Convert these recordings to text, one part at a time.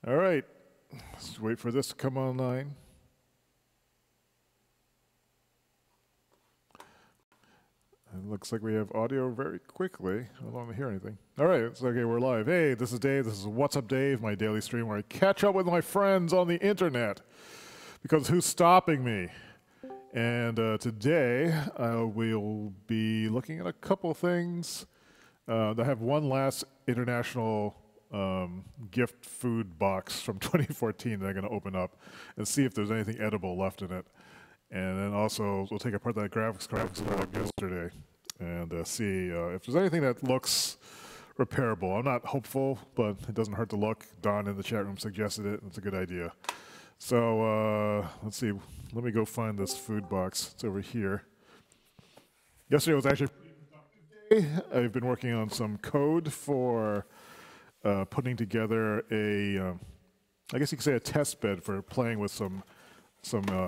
All right, let's wait for this to come online. It looks like we have audio very quickly. I don't want to hear anything. All right, it's okay, we're live. Hey, this is Dave. This is What's Up Dave, my daily stream where I catch up with my friends on the internet. Because who's stopping me? And today, we'll be looking at a couple things. I have one last international gift food box from 2014 that I'm going to open up and see if there's anything edible left in it. And then also, we'll take apart that graphics card yesterday and see if there's anything that looks repairable. I'm not hopeful, but it doesn't hurt to look. Don in the chat room suggested it, and it's a good idea. So let's see. Let me go find this food box. It's over here. Yesterday was actually a pretty productive day. I've been working on some code for putting together a, I guess you could say a test bed for playing with some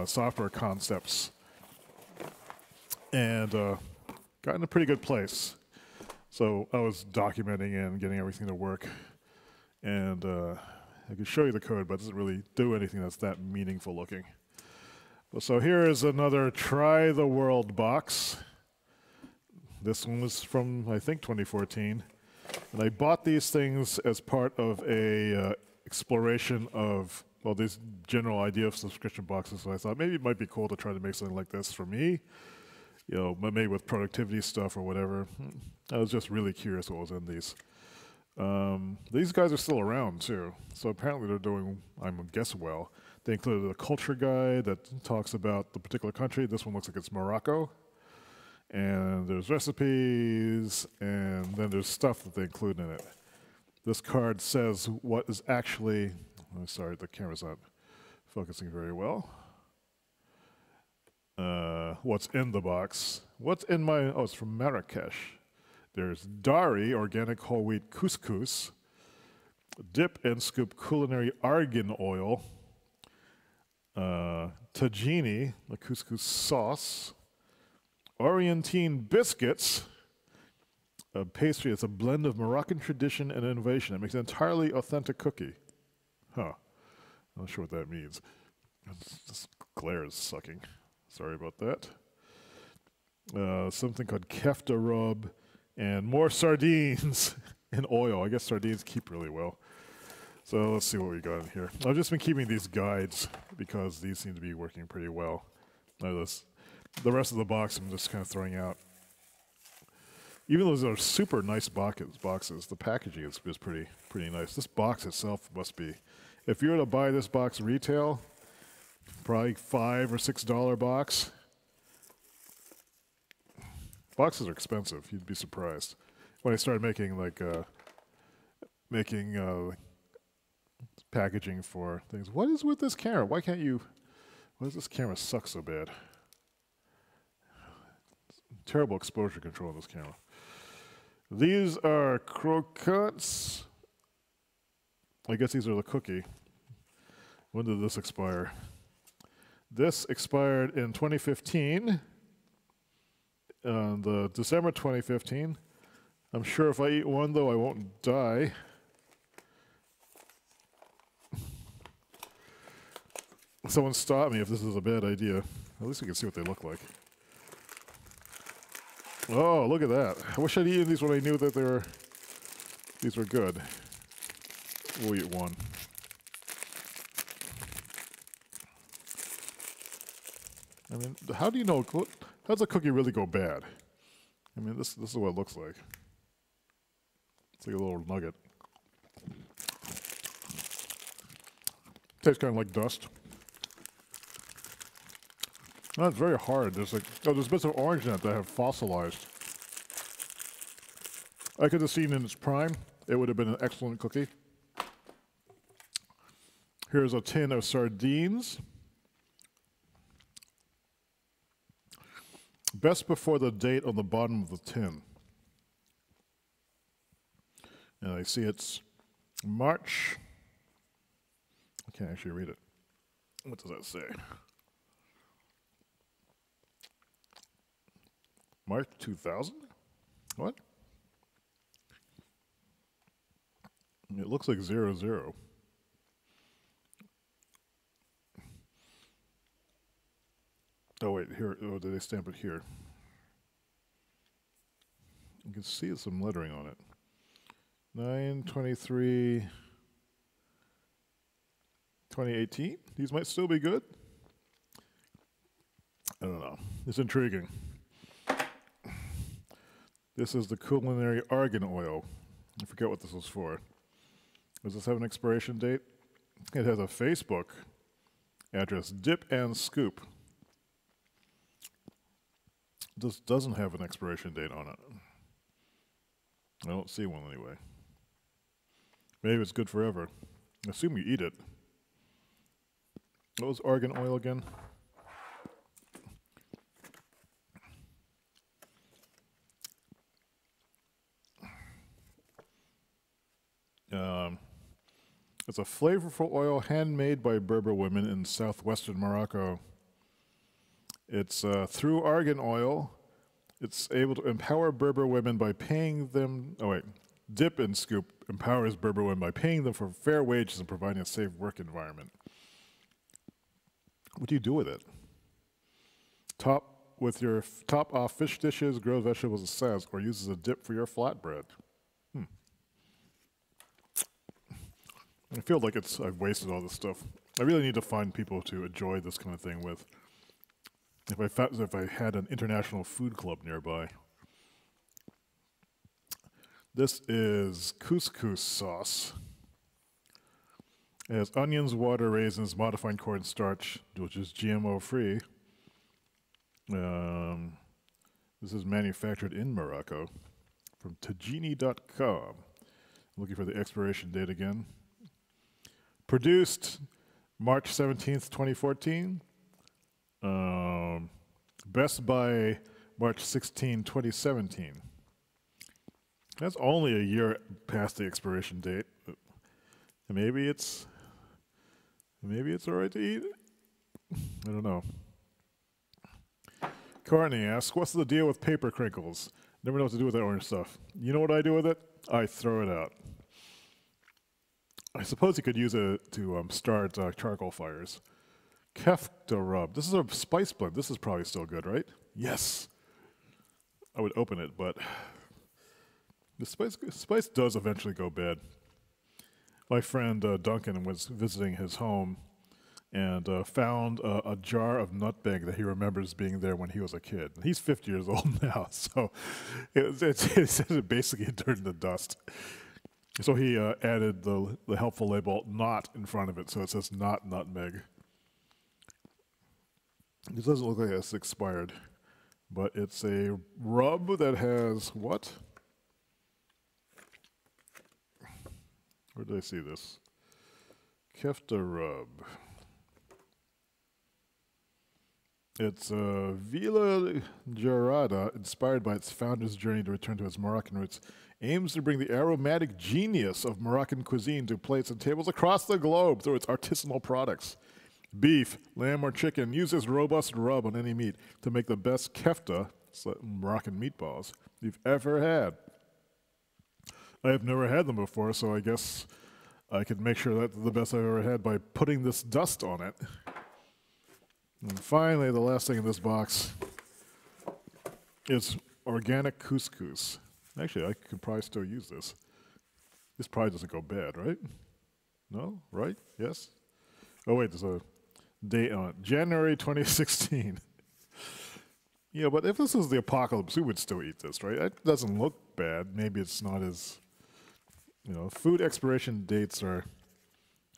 software concepts, and got in a pretty good place. So I was documenting and getting everything to work, and I can show you the code, but it doesn't really do anything that's that meaningful looking. So here is another Try the World box. This one was from, I think, 2014. And I bought these things as part of a exploration of, well, this general idea of subscription boxes. So I thought maybe it might be cool to try to make something like this for me, you know, maybe with productivity stuff or whatever. I was just really curious what was in these. These guys are still around too, so apparently they're doing, I guess, well. They included a culture guide that talks about the particular country. This one looks like it's Morocco. And there's recipes, and then there's stuff that they include in it. This card says what is actually, oh, sorry, the camera's not focusing very well. What's in the box? What's in my, oh, it's from Marrakesh. There's Dari, organic whole wheat couscous, dip and scoop culinary argan oil, tagine, the couscous sauce, Orientine biscuits, a pastry. It's a blend of Moroccan tradition and innovation. It makes an entirely authentic cookie. Huh. I'm not sure what that means. This glare is sucking. Sorry about that. Something called kefta rub, and more sardines in oil. I guess sardines keep really well. So let's see what we got in here. I've just been keeping these guides because these seem to be working pretty well. The rest of the box I'm just kind of throwing out. Even though those are super nice boxes, the packaging is pretty nice. This box itself must be, if you were to buy this box retail, probably $5 or $6 box. Boxes are expensive. You'd be surprised. When I started making packaging for things, what is with this camera? Why does this camera suck so bad? Terrible exposure control on this camera. These are croquettes. I guess these are the cookie. When did this expire? This expired in 2015. The December 2015. I'm sure if I eat one, though, I won't die. Someone stop me if this is a bad idea. At least we can see what they look like. Oh, look at that. I wish I'd eaten these when I knew that these were good. We'll eat one. I mean, how do you know, how does a cookie really go bad? I mean, this is what it looks like. It's like a little nugget. Tastes kind of like dust. No, it's very hard. There's bits of orange in it that have fossilized. I could have seen in its prime, it would have been an excellent cookie. Here's a tin of sardines. Best before the date on the bottom of the tin. And I see it's March. I can't actually read it. What does that say? March 2000? What? It looks like 00. Oh wait, here, oh, did they stamp it here? You can see some lettering on it. 9/23/2018. These might still be good. I don't know. It's intriguing. This is the culinary argan oil. I forget what this was for. Does this have an expiration date? It has a Facebook address, Dip and Scoop. This doesn't have an expiration date on it. I don't see one anyway. Maybe it's good forever. I assume you eat it. What was argan oil again? It's a flavorful oil handmade by Berber women in southwestern Morocco. It's through argan oil. It's able to empower Berber women by paying them. Oh wait, Dip and Scoop empowers Berber women by paying them for fair wages and providing a safe work environment. What do you do with it? Top off fish dishes, grilled vegetables, and salads, or use as a dip for your flatbread. I feel like I've wasted all this stuff. I really need to find people to enjoy this kind of thing with. If I had an international food club nearby. This is couscous sauce. It has onions, water, raisins, modified cornstarch, which is GMO free. This is manufactured in Morocco from Tajini.com. Looking for the expiration date again. Produced March 17th, 2014. Best by March 16, 2017. That's only a year past the expiration date. Maybe it's all right to eat. I don't know. Courtney asks, what's the deal with paper crinkles? Never know what to do with that orange stuff. You know what I do with it? I throw it out. I suppose you could use it to start charcoal fires. Kefta rub. This is a spice blend. This is probably still good, right? Yes. I would open it, but the spice does eventually go bad. My friend Duncan was visiting his home and found a jar of nutmeg that he remembers being there when he was a kid. He's 50 years old now, so it basically turned to dust. So he added the helpful label "not" in front of it, so it says "not nutmeg." This doesn't look like it's expired, but it's a rub that has what? Where did I see this? Kefta rub. It's Villa Gerada, inspired by its founder's journey to return to its Moroccan roots, aims to bring the aromatic genius of Moroccan cuisine to plates and tables across the globe through its artisanal products. Beef, lamb, or chicken, use this robust rub on any meat to make the best kefta, Moroccan meatballs, you've ever had. I have never had them before, so I guess I could make sure that's the best I've ever had by putting this dust on it. And finally, the last thing in this box is organic couscous. Actually, I could probably still use this. This probably doesn't go bad, right? No? Right? Yes? Oh, wait, there's a date on it. January 2016. Yeah, but if this was the apocalypse, we would still eat this, right? It doesn't look bad. Maybe it's not as, food expiration dates are,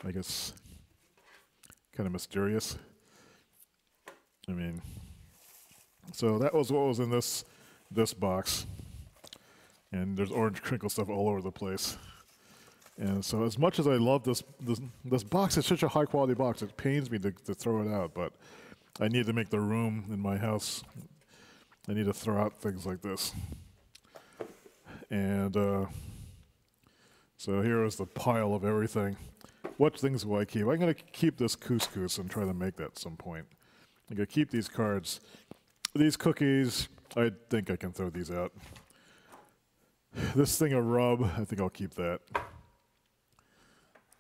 I guess, kind of mysterious. I mean, so that was what was in this box. And there's orange crinkle stuff all over the place. And so as much as I love this box, it's such a high quality box, it pains me to throw it out, but I need to make the room in my house. I need to throw out things like this. And so here is the pile of everything. What things will I keep? I'm going to keep this couscous and try to make that at some point. I'm going to keep these cards. These cookies, I think I can throw these out. This thing of rub, I think I'll keep that.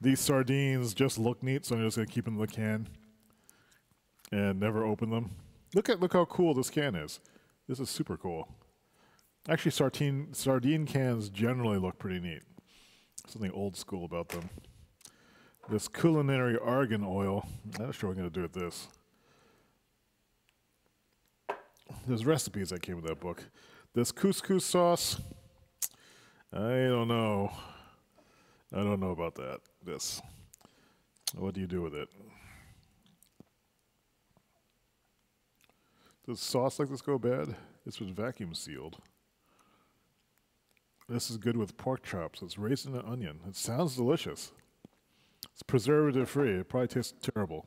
These sardines just look neat, so I'm just going to keep them in the can and never open them. Look how cool this can is. This is super cool. Actually, sardine cans generally look pretty neat. Something old school about them. This culinary argan oil. I'm not sure what I'm going to do with this. There's recipes that came with that book. This couscous sauce. I don't know. I don't know about that. This. What do you do with it? Does sauce like this go bad? This was vacuum sealed. This is good with pork chops. It's raisin and onion. It sounds delicious. It's preservative free. It probably tastes terrible.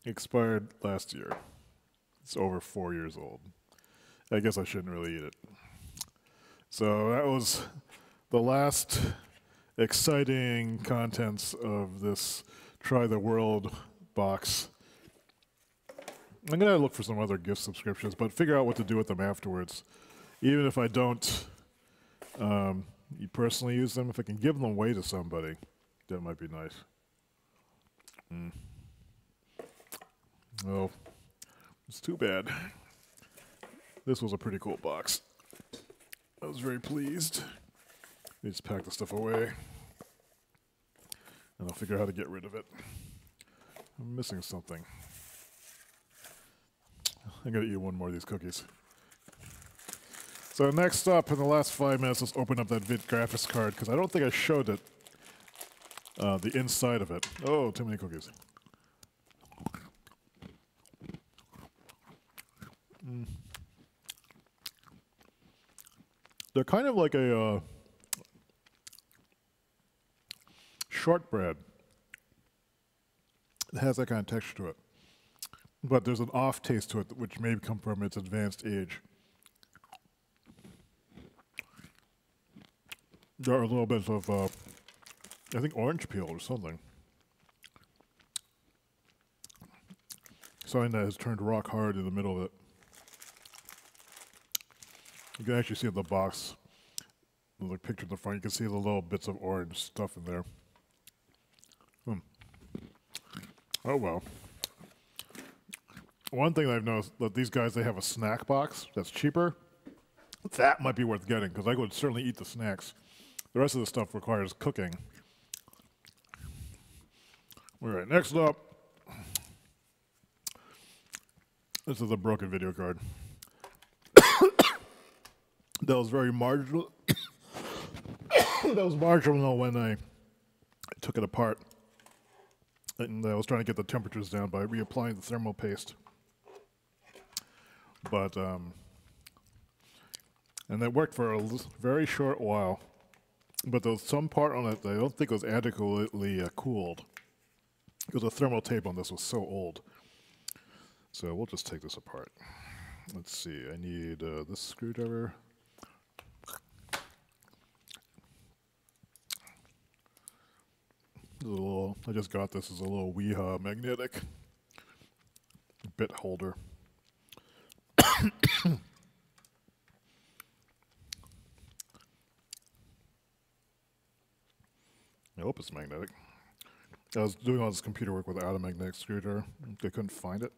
Expired last year. It's over 4 years old. I guess I shouldn't really eat it. So that was the last exciting contents of this Try the World box. I'm going to look for some other gift subscriptions, but figure out what to do with them afterwards. Even if I don't personally use them, if I can give them away to somebody, that might be nice. Oh, it's too bad. This was a pretty cool box. I was very pleased. We just pack the stuff away, and I'll figure out how to get rid of it. I'm missing something. I'm going to eat one more of these cookies. So next up, in the last 5 minutes, let's open up that vid graphics card, because I don't think I showed it, the inside of it. Oh, too many cookies. They're kind of like a shortbread. It has that kind of texture to it. But there's an off taste to it, which may come from its advanced age. There are a little bit of, I think, orange peel or something. Something that has turned rock hard in the middle of it. You can actually see in the box, the picture in the front, you can see the little bits of orange stuff in there. Oh well. One thing I've noticed, that these guys, they have a snack box that's cheaper. That might be worth getting, because I would certainly eat the snacks. The rest of the stuff requires cooking. All right, next up. This is a broken video card. That was very marginal. That was marginal when I took it apart. And I was trying to get the temperatures down by reapplying the thermal paste. But, and that worked for a very short while. But there was some part on it that I don't think was adequately cooled. Because the thermal tape on this was so old. So we'll just take this apart. Let's see, I need this screwdriver. I just got this as a little Weeha magnetic bit holder. I hope it's magnetic. I was doing all this computer work without a magnetic screwdriver. I couldn't find it.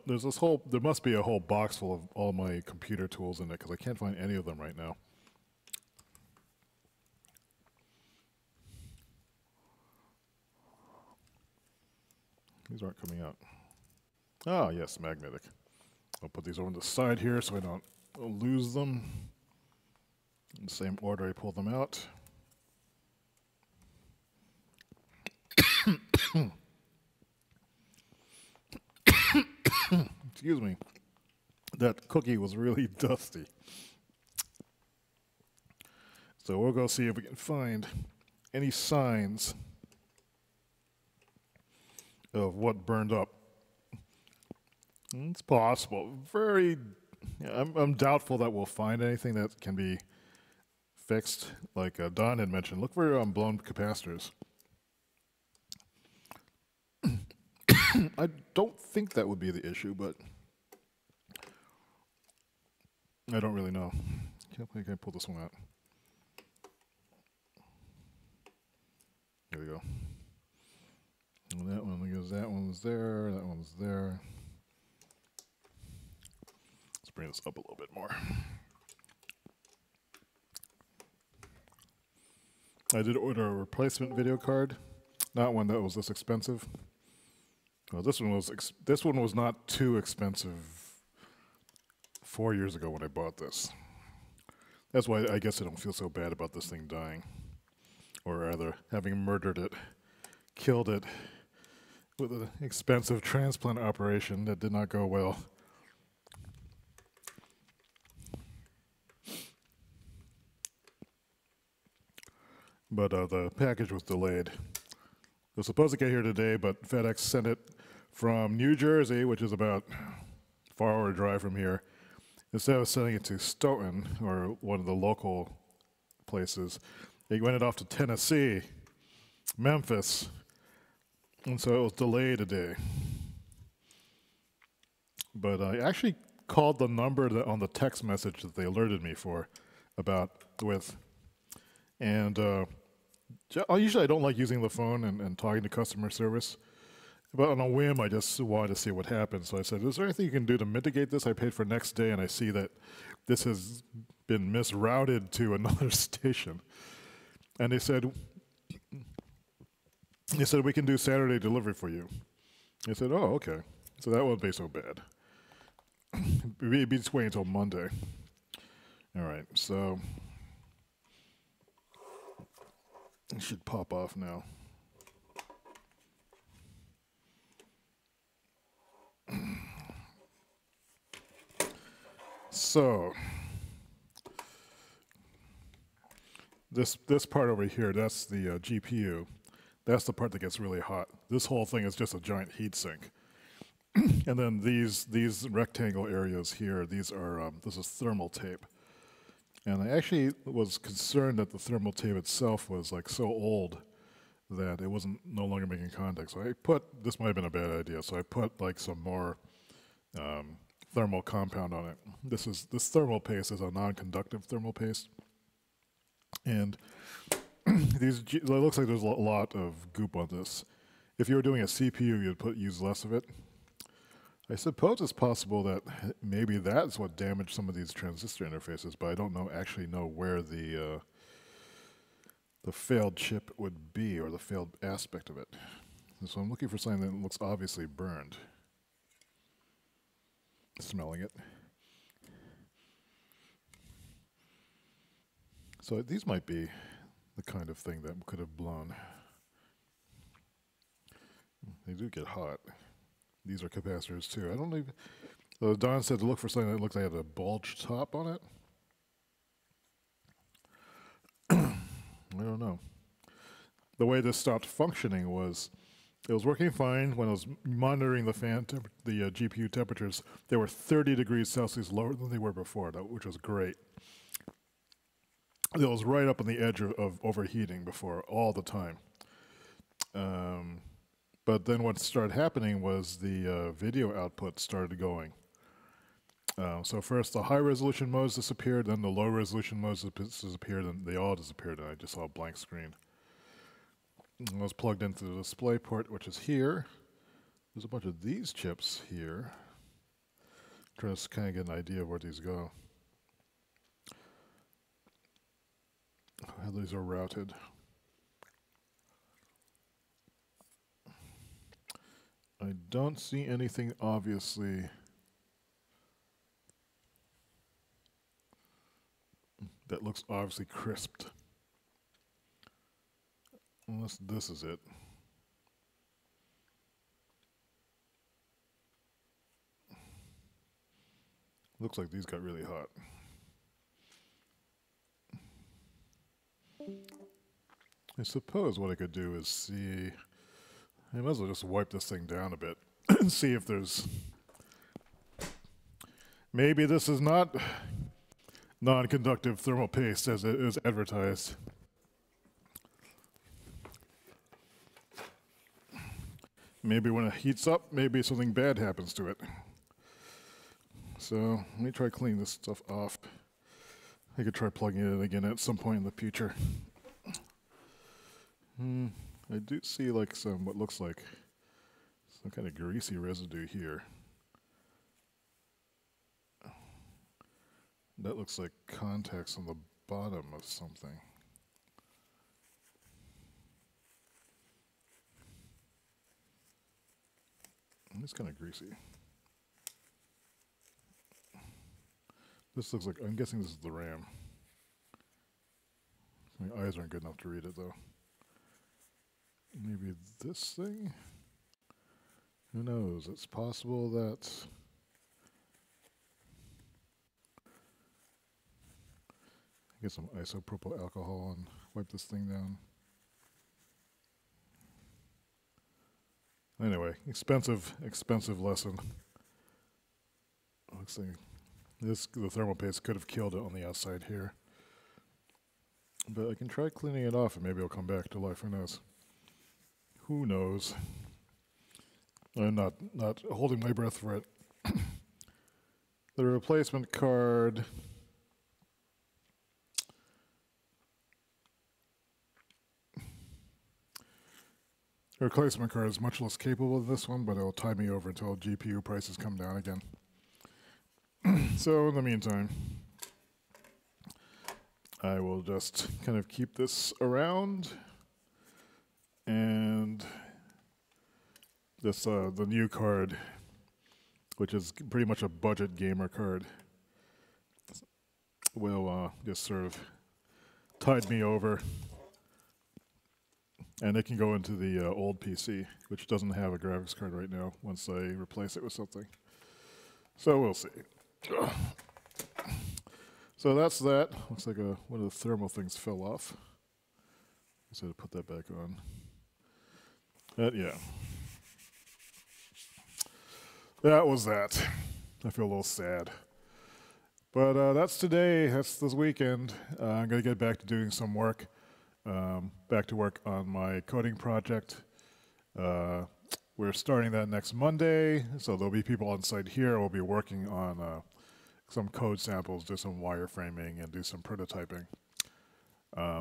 There's this whole, there must be a whole box full of all my computer tools in it, because I can't find any of them right now. These aren't coming out. Oh, yes, magnetic. I'll put these over on the side here so I don't lose them. In the same order I pull them out. Excuse me. That cookie was really dusty. So we'll go see if we can find any signs of what burned up. It's possible. I'm doubtful that we'll find anything that can be fixed. Like Don had mentioned, look for blown capacitors. I don't think that would be the issue, but I don't really know. Can't think I can pull this one out. There we go. And that one goes That one's there, that one's there. Let's bring this up a little bit more. I did order a replacement video card, not one that was this expensive. Well, this one was not too expensive 4 years ago when I bought this. That's why I guess I don't feel so bad about this thing dying, or rather having murdered it, killed it with an expensive transplant operation that did not go well. But the package was delayed. It was supposed to get here today, but FedEx sent it from New Jersey, which is about a 4-hour drive from here. Instead of sending it to Stoughton, or one of the local places, they went it off to Tennessee, Memphis, and so it was delayed a day. But I actually called the number on the text message that they alerted me with, and usually I don't like using the phone and talking to customer service, but on a whim I just wanted to see what happened. So I said, is there anything you can do to mitigate this? I paid for next day and I see that this has been misrouted to another station. And they said, we can do Saturday delivery for you. I said, oh, okay. So that won't be so bad. We'd be just waiting until Monday. All right, so it should pop off now. So this part over here, that's the GPU. That's the part that gets really hot. This whole thing is just a giant heat sink. And then these rectangle areas here, this is thermal tape. And I actually was concerned that the thermal tape itself was like so old that it wasn't no longer making contact. So this might have been a bad idea. So I put like some more thermal compound on it. This thermal paste is a non-conductive thermal paste. And it looks like there's a lot of goop on this. If you were doing a CPU, you'd use less of it. I suppose it's possible that maybe that's what damaged some of these transistor interfaces, but I don't actually know where the failed chip would be, or the failed aspect of it. And so I'm looking for something that looks obviously burned. Smelling it. So these might be the kind of thing that could have blown. They do get hot. These are capacitors too. I don't know. So Don said to look for something that looked like it had a bulge top on it. I don't know. The way this stopped functioning was, it was working fine when I was monitoring the GPU temperatures. They were 30 degrees Celsius lower than they were before, which was great. It was right up on the edge of overheating before all the time. But then what started happening was the video output started going. So first the high resolution modes disappeared, then the low resolution modes disappeared, and they all disappeared, and I just saw a blank screen. And I was plugged into the display port, which is here. There's a bunch of these chips here. I'm trying to kind of get an idea of where these go. How these are routed. I don't see anything obviously that looks obviously crisped. Unless this is it. Looks like these got really hot. I suppose what I could do is see, I might as well just wipe this thing down a bit and see if there's, maybe this is not non-conductive thermal paste as it is advertised. Maybe when it heats up, maybe something bad happens to it. So let me try cleaning this stuff off. I could try plugging it in again at some point in the future. I do see like what looks like Some kind of greasy residue here. That looks like contacts on the bottom of something. It's kind of greasy. This looks like, I'm guessing this is the RAM. My eyes aren't good enough to read it though. Maybe this thing? Who knows? It's possible that get some isopropyl alcohol and wipe this thing down. Anyway, expensive lesson. Looks like the thermal paste could have killed it on the outside here. But I can try cleaning it off and maybe it'll come back to life. Who knows? Who knows? I'm not holding my breath for it. The replacement card. The replacement card is much less capable than this one, but it'll tide me over until GPU prices come down again. So in the meantime, I will just kind of keep this around, and this the new card, which is pretty much a budget gamer card, will just sort of tide me over. And it can go into the old PC, which doesn't have a graphics card right now, once I replace it with something. So we'll see. So that's that. Looks like one of the thermal things fell off. I had to put that back on. Yeah. That was that. I feel a little sad. But that's today. That's this weekend. I'm going to get back to doing some work. Back to work on my coding project. We're starting that next Monday, so there'll be people on site here. We'll be working on some code samples, do some wireframing, and do some prototyping.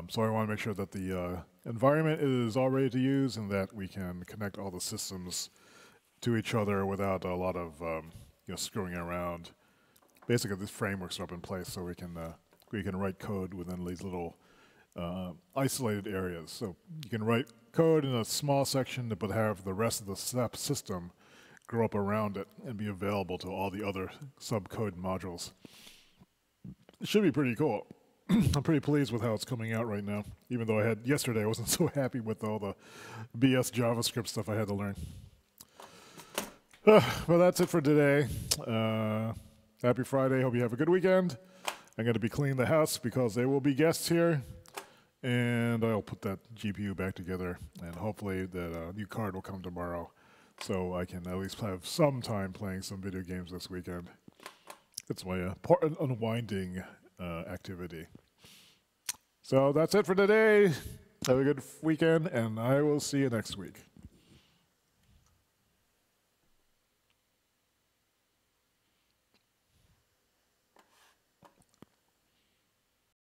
So I want to make sure that the environment is all ready to use and that we can connect all the systems to each other without a lot of screwing around. Basically, these frameworks are up in place so we can write code within these little isolated areas. So you can write code in a small section, but have the rest of the system grow up around it and be available to all the other subcode modules. It should be pretty cool. I'm pretty pleased with how it's coming out right now, even though yesterday I wasn't so happy with all the BS JavaScript stuff I had to learn. Well, that's it for today. Happy Friday. Hope you have a good weekend. I'm going to be cleaning the house because there will be guests here. And I'll put that GPU back together, and hopefully that new card will come tomorrow, so I can at least have some time playing some video games this weekend. It's my unwinding activity. So that's it for today. Have a good weekend, and I will see you next week.